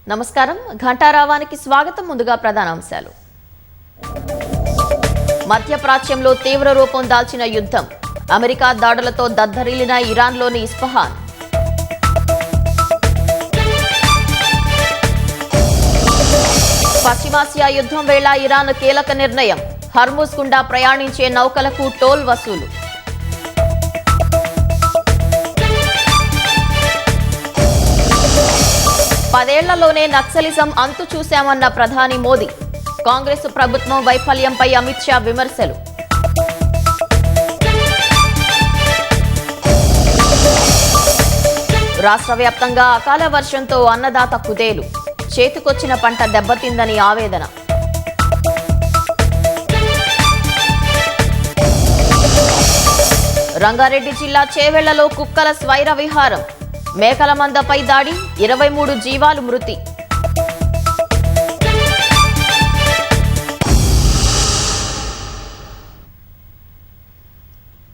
నమస్కారం, ఘంటారావానికి స్వాగతం. ముందుగా ప్రధానాంశాలు. మధ్యప్రాచ్యంలో తీవ్ర రూపం దాల్చిన యుద్ధం. అమెరికా దాడులతో దద్దరిల్లిన ఇరాన్లోని ఇస్ఫహాన్. పశ్చిమాసియా యుద్ధం వేళ ఇరాన్ కీలక నిర్ణయం. హర్ముజ్ గుండా ప్రయాణించే నౌకలకు టోల్ వసూలు. పదేళ్లలోనే నక్సలిజం అంతు చూశామన్న ప్రధాని మోదీ. కాంగ్రెస్ ప్రభుత్వం వైఫల్యంపై అమిత్ షా విమర్శలు. రాష్ట్ర వ్యాప్తంగా అకాల వర్షంతో అన్నదాత కుదేలు. చేతికొచ్చిన పంట దెబ్బతిందని ఆవేదన. రంగారెడ్డి జిల్లా చేవెళ్లలో కుక్కల స్వైర విహారం. మేకల మందపై దాడి, 23 జీవాలు మృతి.